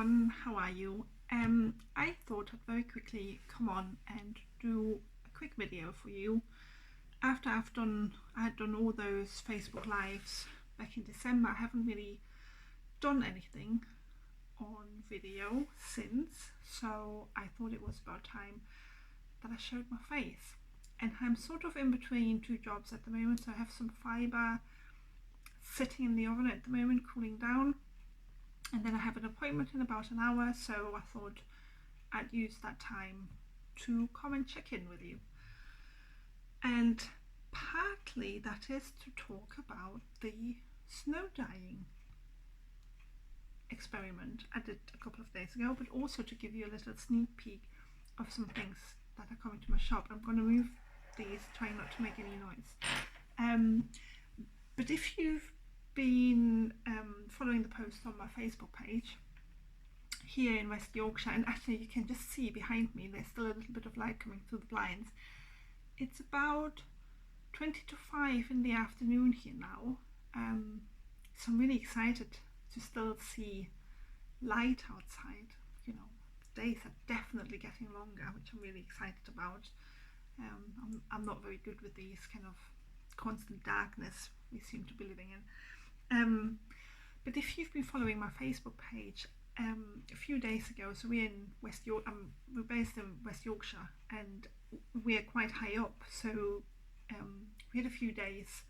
everyone, how are you? I thought I'd very quickly come on and do a quick video for you. After I had done all those Facebook Lives back in December, I haven't really done anything on video since, so I thought it was about time that I showed my face. And I'm sort of in between two jobs at the moment, so I have some fibre sitting in the oven at the moment, cooling down. And then I have an appointment in about an hour, so I thought I'd use that time to come and check in with you. And partly that is to talk about the snow dyeing experiment I did a couple of days ago, but also to give you a little sneak peek of some things that are coming to my shop. I'm going to move these, trying not to make any noise. But if you've been following the post on my Facebook page here in West Yorkshire, and actually you can just see behind me there's still a little bit of light coming through the blinds. It's about 20 to 5 in the afternoon here now, so I'm really excited to still see light outside. You know, the days are definitely getting longer, which I'm really excited about. I'm not very good with these kind of constant darkness we seem to be living in. But if you've been following my Facebook page, a few days ago, so we're based in West Yorkshire, and we're quite high up, so we had a few days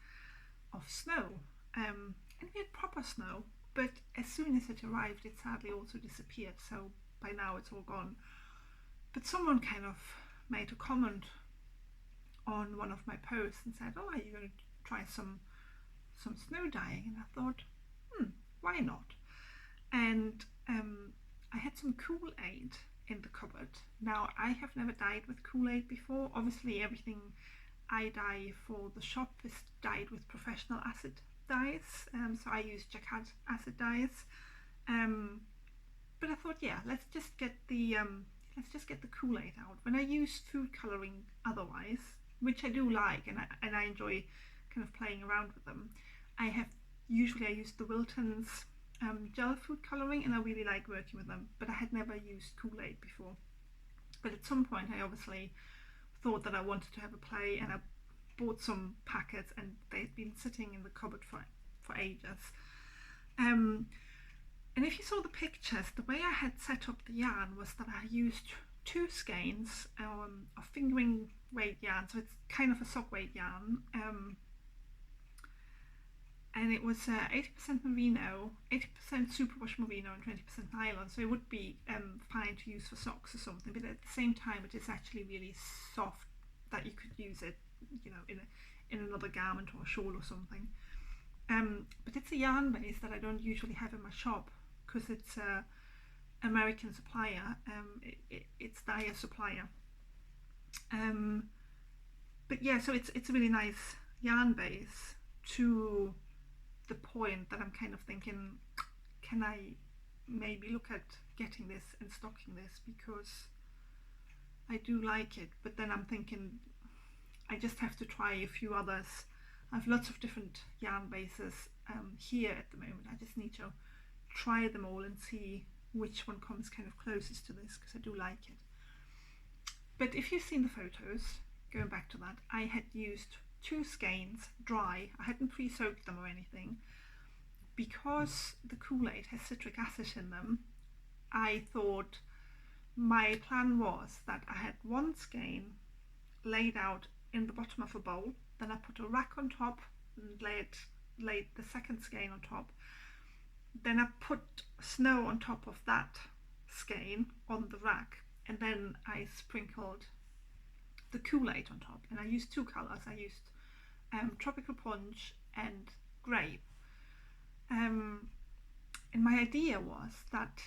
of snow, and we had proper snow, but as soon as it arrived it sadly also disappeared, so by now it's all gone. But someone kind of made a comment on one of my posts and said, "Oh, are you going to try some snow dyeing?" And I thought, why not? And I had some Koolaid in the cupboard. Now, I have never dyed with Koolaid before. Obviously everything I dye for the shop is dyed with professional acid dyes, so I use Jacquard acid dyes, but I thought, yeah, let's just get the Koolaid out. When I use food colouring otherwise, which I do like, and I enjoy kind of playing around with them, I use the Wilton's gel food colouring, and I really like working with them, but I had never used Koolaid before. But at some point I obviously thought that I wanted to have a play, and I bought some packets, and they'd been sitting in the cupboard for ages. And if you saw the pictures, the way I had set up the yarn was that I used 2 skeins of fingering weight yarn, so it's kind of a sock weight yarn, and it was 80% merino, 80% superwash merino and 20% nylon, so it would be fine to use for socks or something, but at the same time it is actually really soft that you could use it, you know, in another garment or a shawl or something. But it's a yarn base that I don't usually have in my shop because it's a American supplier. It's Dyer supplier. But yeah, so it's a really nice yarn base, to the point that I'm kind of thinking, can I maybe look at getting this and stocking this, because I do like it, but then I'm thinking I just have to try a few others. I have lots of different yarn bases here at the moment. I just need to try them all and see which one comes kind of closest to this, because I do like it. But if you've seen the photos, going back to that, I had used 2 skeins dry. I hadn't pre-soaked them or anything. Because the Koolaid has citric acid in them, I thought my plan was that I had 1 skein laid out in the bottom of a bowl, then I put a rack on top and laid the second skein on top, then I put snow on top of that skein on the rack, and then I sprinkled the Koolaid on top, and I used 2 colours. I used tropical punch and grape, and my idea was that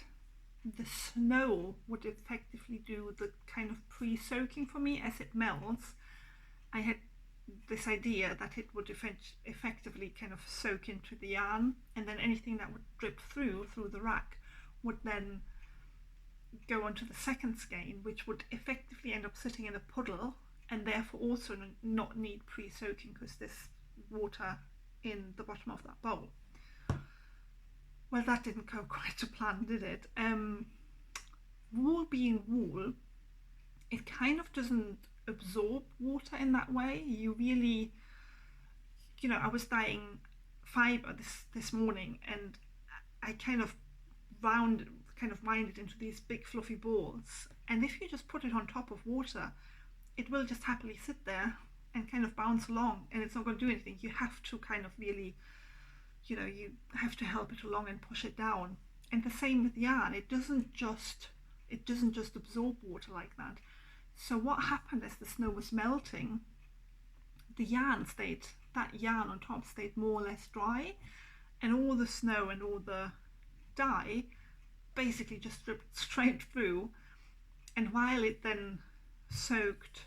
the snow would effectively do the kind of pre-soaking for me as it melts. I had this idea that it would effectively kind of soak into the yarn, and then anything that would drip through the rack would then go onto the second skein, which would effectively end up sitting in a puddle, and therefore also not need pre-soaking because there's water in the bottom of that bowl. Well, that didn't go quite to plan, did it? Wool being wool, it kind of doesn't absorb water in that way. You really, I was dyeing fibre this morning, and I kind of wind it into these big fluffy balls. And if you just put it on top of water, it will just happily sit there and kind of bounce along, and it's not going to do anything. You have to kind of really, you have to help it along and push it down. And the same with yarn. It doesn't just absorb water like that. So what happened as the snow was melting, that yarn on top stayed more or less dry, and all the snow and all the dye basically just dripped straight through. And while it then soaked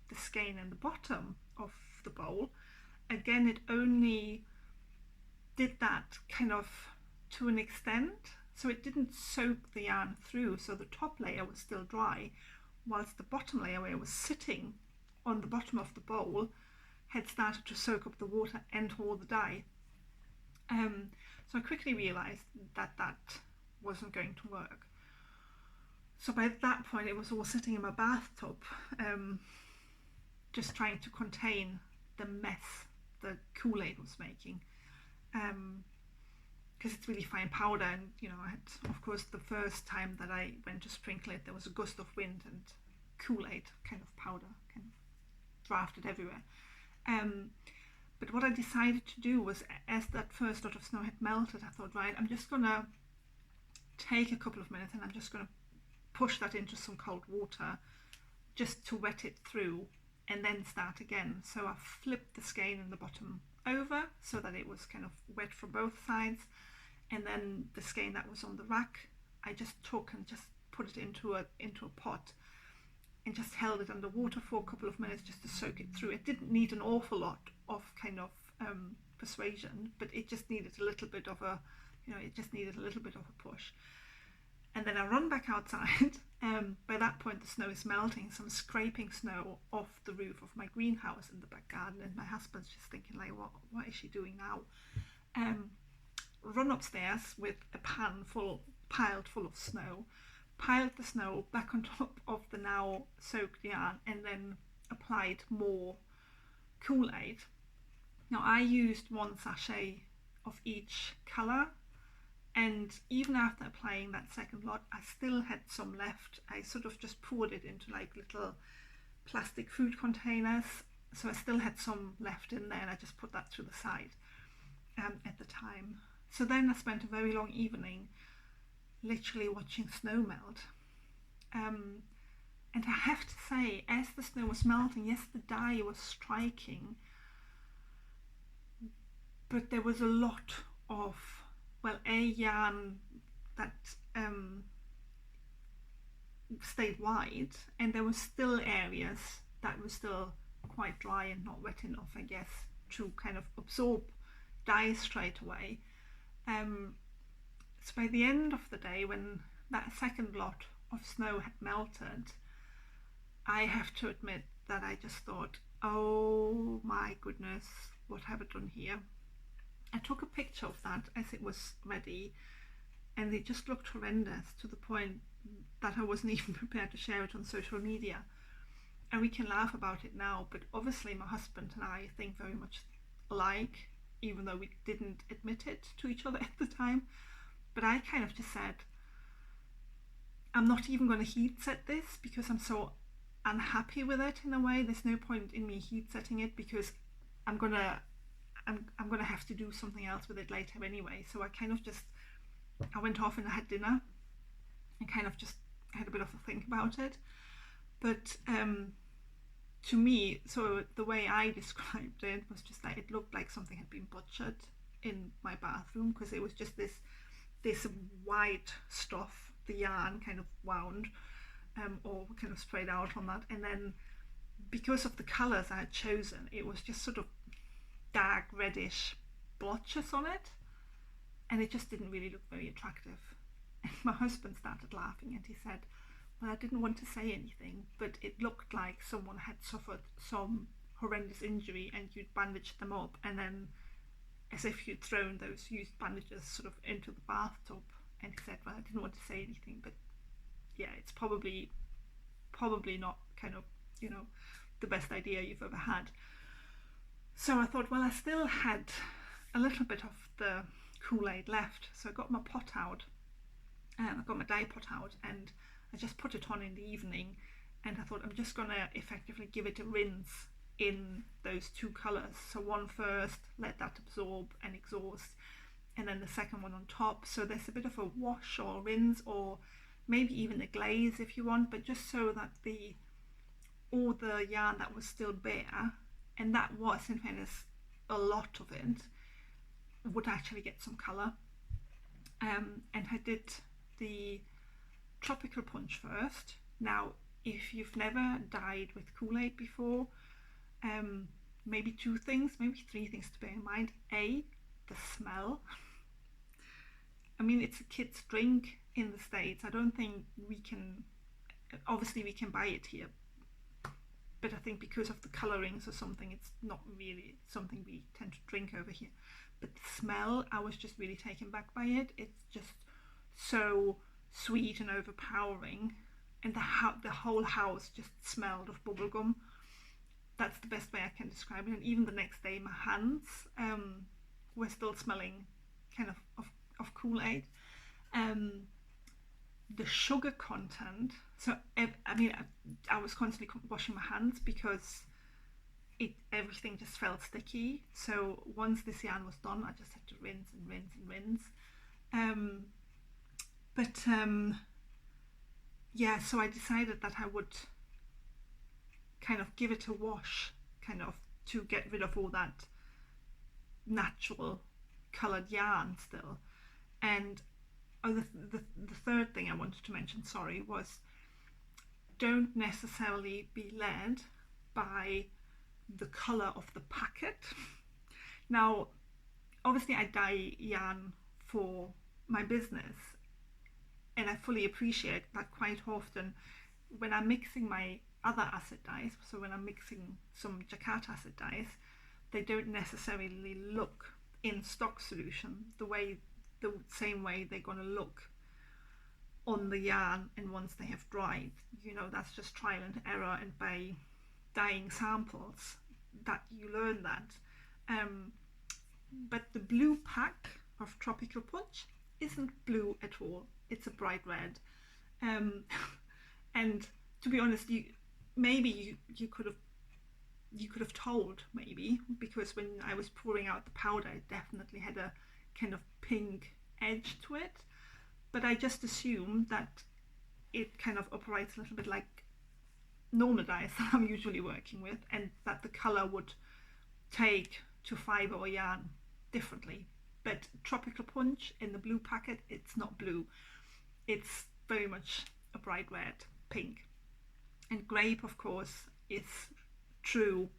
the skein in the bottom of the bowl, again, it only did that kind of to an extent. So it didn't soak the yarn through, so the top layer was still dry, whilst the bottom layer, where it was sitting on the bottom of the bowl, had started to soak up the water and all the dye. So I quickly realised that wasn't going to work. So by that point, it was all sitting in my bathtub, just trying to contain the mess that Koolaid was making. Because it's really fine powder, and I had, of course, the first time that I went to sprinkle it, there was a gust of wind, and Koolaid kind of powder kind of drafted everywhere. But what I decided to do was, as that first lot of snow had melted, I thought, right, I'm just gonna take a couple of minutes and I'm just gonna push that into some cold water just to wet it through and then start again. So I flipped the skein in the bottom over so that it was kind of wet from both sides, and then the skein that was on the rack, I just took and just put it into a pot and just held it under water for a couple of minutes just to soak it through. It didn't need an awful lot of kind of persuasion, but it just needed a little bit of a push. And then I run back outside. By that point, the snow is melting, so I'm scraping snow off the roof of my greenhouse in the back garden, and my husband's just thinking, like, what is she doing now? Run upstairs with a pan piled full of snow, piled the snow back on top of the now soaked yarn, and then applied more Koolaid. Now I used 1 sachet of each colour, and even after applying that second lot, I still had some left. I sort of just poured it into like little plastic food containers, so I still had some left in there, and I just put that to the side at the time. So then I spent a very long evening literally watching snow melt. And I have to say, as the snow was melting, yes, the dye was striking, but there was a lot of, yarn that stayed white, and there were still areas that were still quite dry and not wet enough, I guess, to kind of absorb dye straight away. So by the end of the day, when that second lot of snow had melted, I have to admit that I just thought, oh my goodness, what have I done here? I took a picture of that as it was ready, and it just looked horrendous, to the point that I wasn't even prepared to share it on social media. And we can laugh about it now, but obviously my husband and I think very much alike, even though we didn't admit it to each other at the time. But I kind of just said, I'm not even going to heat set this because I'm so unhappy with it in a way. There's no point in me heat setting it because I'm gonna have to do something else with it later anyway. So I went off and I had dinner and kind of just had a bit of a think about it. But to me, so the way I described it was just that it looked like something had been butchered in my bathroom, because it was just this white stuff, the yarn kind of wound or kind of sprayed out on that, and then because of the colours I had chosen, it was just sort of dark reddish blotches on it, and it just didn't really look very attractive. And my husband started laughing, and he said, well, I didn't want to say anything, but it looked like someone had suffered some horrendous injury and you'd bandaged them up and then as if you'd thrown those used bandages sort of into the bathtub. And he said, well, I didn't want to say anything, but yeah, it's probably not kind of, you know, the best idea you've ever had. So I thought, well, I still had a little bit of the Kool-Aid left, so I got my pot out, I got my dye pot out, and I just put it on in the evening, and I thought I'm just going to effectively give it a rinse in those two colours. So one first, let that absorb and exhaust, and then the second one on top. So there's a bit of a wash or rinse, or maybe even a glaze if you want, but just so that all the yarn that was still bare, and that was in fairness a lot of it, would actually get some colour. And I did the Tropical Punch first. Now, if you've never dyed with Kool-Aid before, maybe two things, maybe three things to bear in mind. A, the smell. I mean, it's a kid's drink in the States. I don't think we can, obviously we can buy it here, but I think because of the colourings or something, it's not really something we tend to drink over here. But the smell, I was just really taken back by it. It's just so sweet and overpowering, and the whole house just smelled of bubblegum. That's the best way I can describe it. And even the next day, my hands were still smelling kind of Kool-Aid. The sugar content, so I mean, I was constantly washing my hands because everything just felt sticky. So once this yarn was done, I just had to rinse and rinse and rinse. Yeah, so I decided that I would kind of give it a wash, kind of to get rid of all that natural coloured yarn still. And the third thing I wanted to mention, sorry, was don't necessarily be led by the colour of the packet. Now, obviously I dye yarn for my business, and I fully appreciate that quite often when I'm mixing my other acid dyes, so when I'm mixing some Jacquard acid dyes, they don't necessarily look in stock solution the same way they're going to look on the yarn, and once they have dried. You know, that's just trial and error, and by dyeing samples that you learn that. But the blue pack of Tropical Punch isn't blue at all. It's a bright red. And to be honest, you could have told, maybe, because when I was pouring out the powder, it definitely had a kind of pink edge to it, but I just assumed that it kind of operates a little bit like normal dyes that I'm usually working with, and that the colour would take to fibre or yarn differently. But Tropical Punch in the blue packet, it's not blue, it's very much a bright red, pink. And grape, of course, is true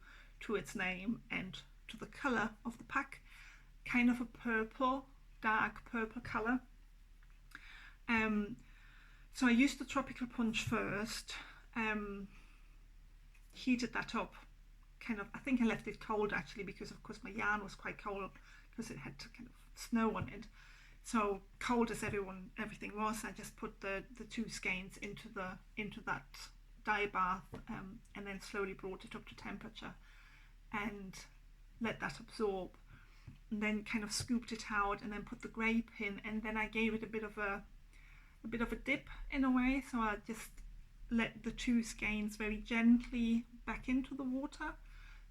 to its name and to the colour of the pack, kind of a purple, dark purple colour. So I used the Tropical Punch first, heated that up, kind of, I think I left it cold actually, because of course my yarn was quite cold because it had to kind of snow on it. So cold as everything was, I just put the two skeins into that dye bath, and then slowly brought it up to temperature and let that absorb, and then kind of scooped it out and then put the grape in, and then I gave it a bit of a dip in a way. So I just let the two skeins very gently back into the water,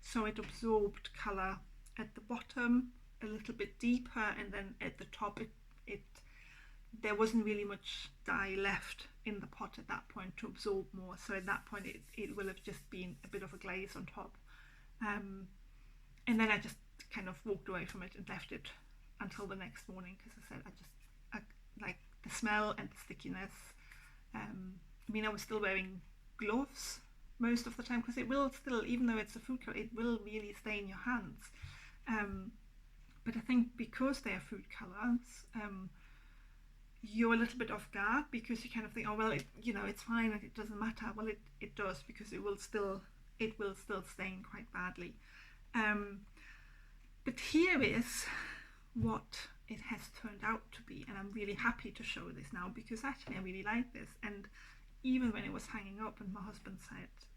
so it absorbed colour at the bottom a little bit deeper, and then at the top there wasn't really much dye left in the pot at that point to absorb more, so at that point it will have just been a bit of a glaze on top, and then I just kind of walked away from it and left it until the next morning, because I said I like the smell and the stickiness. I mean, I was still wearing gloves most of the time, because it will still, even though it's a food colour, it will really stay in your hands. But I think because they are food colours, you're a little bit off guard, because you kind of think, oh well, it's fine and it doesn't matter. Well, it does, because it will still stain quite badly. But here is what it has turned out to be, and I'm really happy to show this now because actually I really like this. And even when it was hanging up and my husband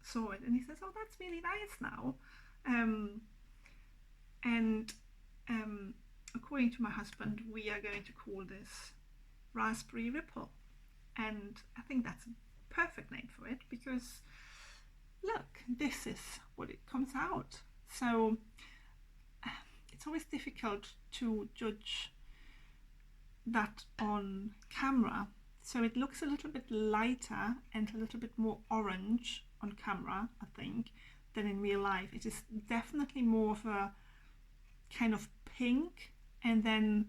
saw it, and he says, oh, that's really nice now. According to my husband, we are going to call this Raspberry Ripple, and I think that's a perfect name for it because look, this is what it comes out. So it's always difficult to judge that on camera. So it looks a little bit lighter and a little bit more orange on camera, I think, than in real life. It is definitely more of a kind of pink, and then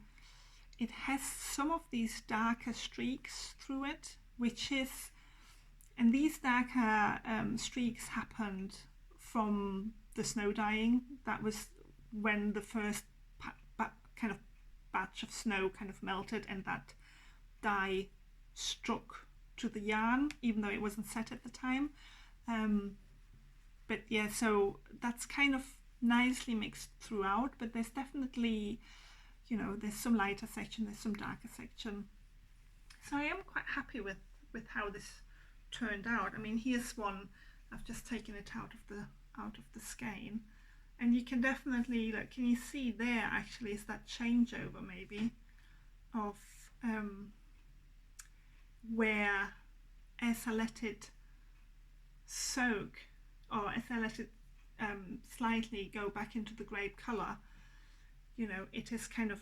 it has some of these darker streaks through it, and these darker streaks happened from the snow dyeing. That was when the first kind of batch of snow kind of melted and that dye struck to the yarn, even though it wasn't set at the time. But yeah, so that's kind of nicely mixed throughout, but there's definitely, there's some lighter section, there's some darker section. So I am quite happy with how this turned out. I mean, here's one, I've just taken it out of the skein, and you can definitely, like, can you see there actually is that changeover maybe of where as I let it soak, or as I let it slightly go back into the grape colour, it is kind of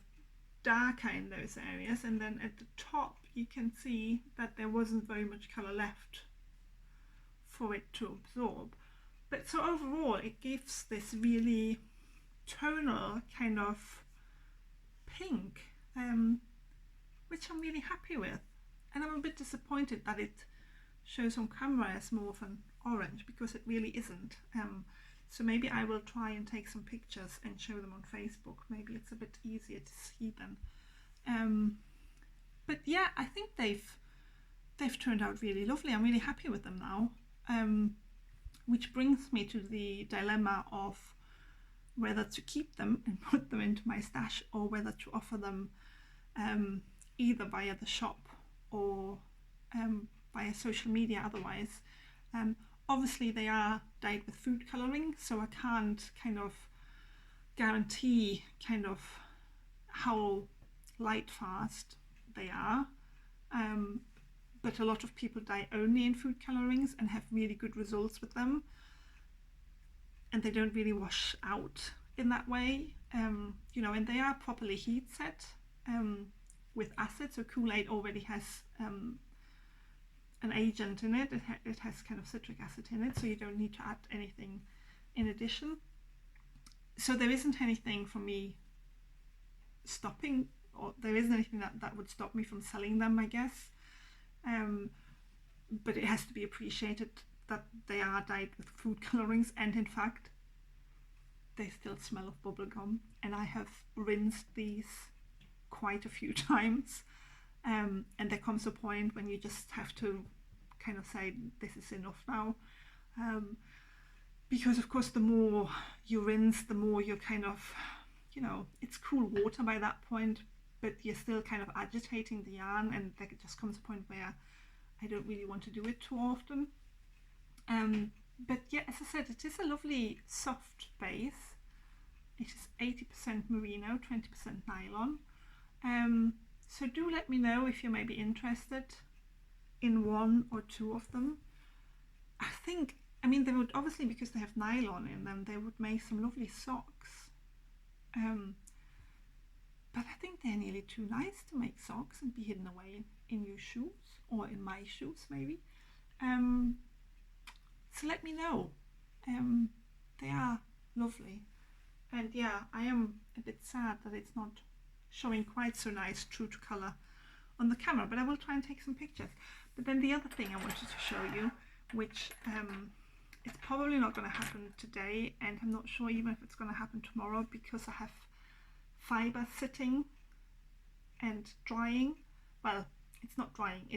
darker in those areas, and then at the top you can see that there wasn't very much colour left for it to absorb. But so overall it gives this really tonal kind of pink, which I'm really happy with. And I'm a bit disappointed that it shows on camera as more of an orange, because it really isn't. So maybe I will try and take some pictures and show them on Facebook. Maybe it's a bit easier to see then. But yeah, I think they've turned out really lovely. I'm really happy with them now. Which brings me to the dilemma of whether to keep them and put them into my stash, or whether to offer them either via the shop or via social media otherwise. Obviously they are dyed with food colouring, so I can't kind of guarantee kind of how light fast they are, but a lot of people dye only in food colourings and have really good results with them, and they don't really wash out in that way, and they are properly heat set with acid. So Koolaid already has an agent in it. It has kind of citric acid in it, so you don't need to add anything in addition. So there isn't anything for me stopping, or there isn't anything that would stop me from selling them, I guess. But it has to be appreciated that they are dyed with food colorings, and in fact they still smell of bubblegum, and I have rinsed these quite a few times. And there comes a point when you just have to kind of say, this is enough now, because of course the more you rinse, the more you're kind of, it's cool water by that point, but you're still kind of agitating the yarn, and there just comes a point where I don't really want to do it too often. But yeah, as I said, it is a lovely soft base. It is 80% merino, 20% nylon. So do let me know if you may be interested in one or two of them. I mean, they would obviously, because they have nylon in them, they would make some lovely socks. But I think they're nearly too nice to make socks and be hidden away in your shoes, or in my shoes maybe. So let me know. They are lovely. And yeah, I am a bit sad that it's not showing quite so nice true to colour on the camera, but I will try and take some pictures. But then the other thing I wanted to show you, which it's probably not going to happen today, and I'm not sure even if it's going to happen tomorrow, because I have fibre sitting and drying. Well, it's not drying,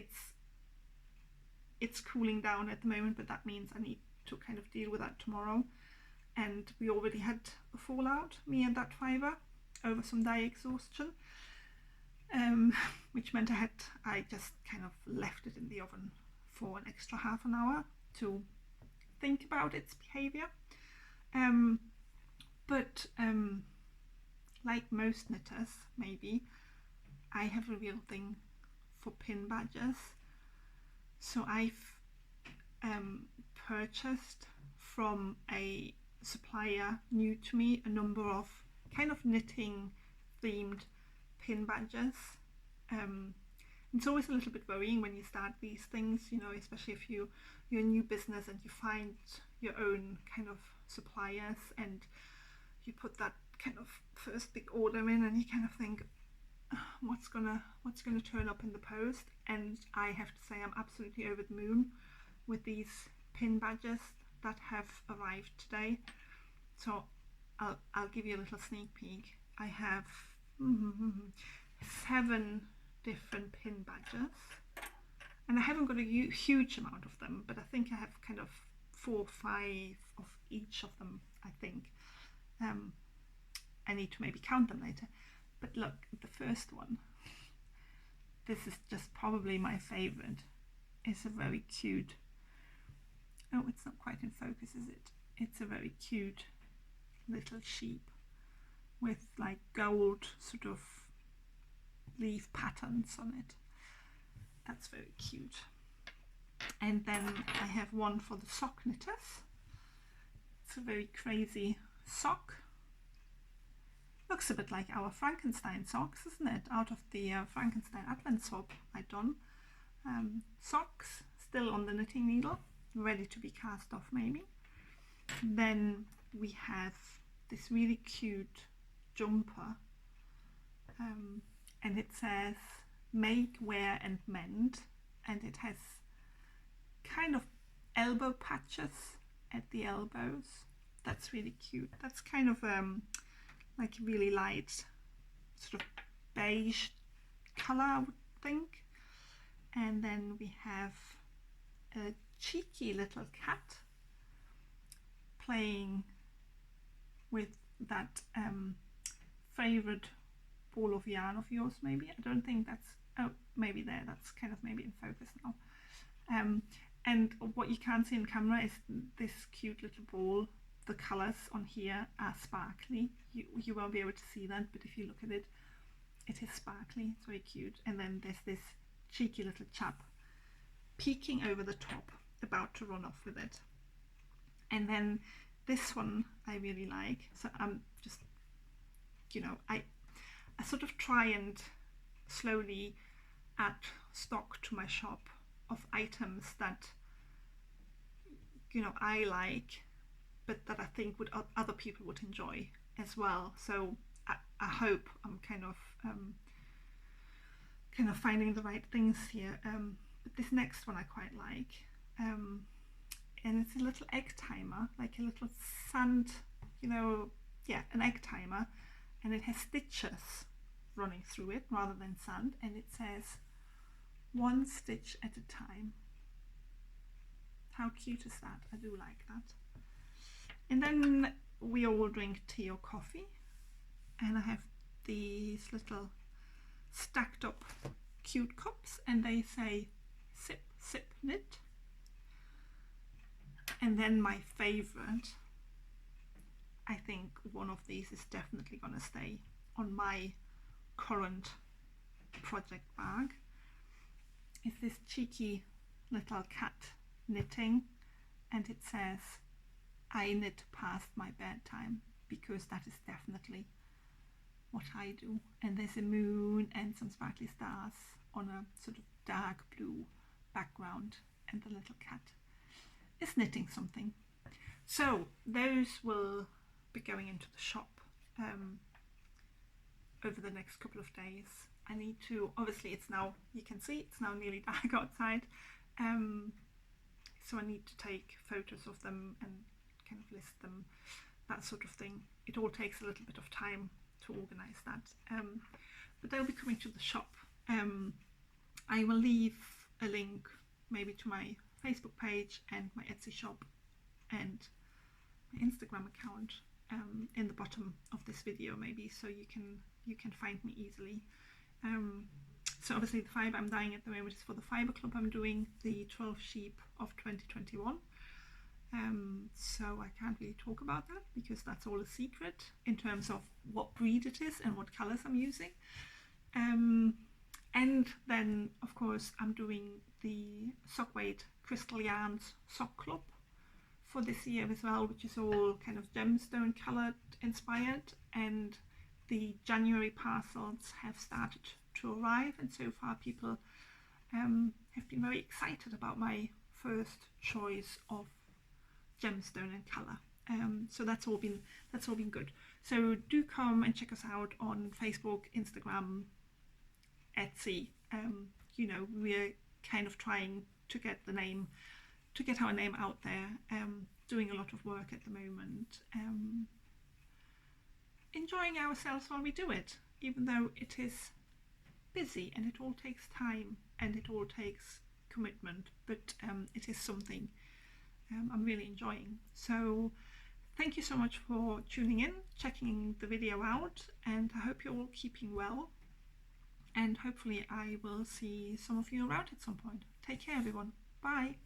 it's cooling down at the moment, but that means I need to kind of deal with that tomorrow. and we already had a fallout, me and that fibre, over some dye exhaustion, which meant I just kind of left it in the oven for an extra half an hour to think about its behaviour. But like most knitters, maybe, I have a real thing for pin badges. So I've purchased from a supplier new to me a number of kind of knitting themed pin badges. It's always a little bit worrying when you start these things, you know, especially if you're a new business and you find your own kind of suppliers and you put that kind of first big order in and you kind of think, what's gonna turn up in the post. And I have to say I'm absolutely over the moon with these pin badges that have arrived today. So I'll give you a little sneak peek. I have 7 different pin badges, and I haven't got a huge amount of them, but I think I have kind of 4 or 5 of each of them, I think. I need to maybe count them later. But look, the first one, this is just probably my favourite. It's a very cute, oh, it's not quite in focus, is it? It's a very cute little sheep with like gold sort of leaf patterns on it. That's very cute. And then I have one for the sock knitters. It's a very crazy sock. Looks a bit like our Frankenstein socks, isn't it? Out of the Frankenstein Advent swap I'd done. Socks, still on the knitting needle, ready to be cast off maybe. Then we have this really cute jumper, and it says make, wear and mend, and it has kind of elbow patches at the elbows. That's really cute. That's kind of like a really light sort of beige colour, I would think. And then we have a cheeky little cat playing with that favourite ball of yarn of yours, maybe. I don't think that's, oh, maybe there, that's kind of maybe in focus now. And what you can't see in camera is this cute little ball. The colours on here are sparkly. You won't be able to see that, but if you look at it, it is sparkly. It's very cute. And then there's this cheeky little chap peeking over the top, about to run off with it. And then this one I really like. So I'm just, you know, I sort of try and slowly add stock to my shop of items that, you know, I like, but that I think would other people would enjoy as well. So I hope I'm kind of finding the right things here. But this next one I quite like, and it's a little egg timer, like a little sand, you know, yeah, an egg timer, and it has stitches running through it rather than sand, and it says 1 stitch at a time. How cute is that? I do like that. And then we all drink tea or coffee, and I have these little stacked up cute cups, and they say sip, sip, knit. And then my favourite, I think one of these is definitely going to stay on my current project bag, is this cheeky little cat knitting, and it says I knit past my bedtime, because that is definitely what I do. And there's a moon and some sparkly stars on a sort of dark blue background, and the little cat is knitting something. So those will be going into the shop over the next couple of days. I need to, obviously it's now, you can see it's now nearly dark outside, so I need to take photos of them and kind of list them, that sort of thing. It all takes a little bit of time to organise that, but they'll be coming to the shop. I will leave a link maybe to my Facebook page and my Etsy shop and Instagram account in the bottom of this video maybe, so you can find me easily. So obviously the fibre I'm dyeing at the moment is for the fibre club I'm doing, the 12 sheep of 2021. So I can't really talk about that because that's all a secret in terms of what breed it is and what colours I'm using. And then of course I'm doing the sock weight crystal yarns sock club for this year as well, which is all kind of gemstone coloured inspired, and the January parcels have started to arrive, and so far people have been very excited about my first choice of gemstone and colour. So that's all been good. So do come and check us out on Facebook, Instagram, Etsy. You know, we're kind of trying to get our name out there, doing a lot of work at the moment, enjoying ourselves while we do it, even though it is busy and it all takes time and it all takes commitment, but it is something I'm really enjoying. So thank you so much for tuning in, checking the video out, and I hope you're all keeping well, and hopefully I will see some of you around at some point. Take care everyone. Bye.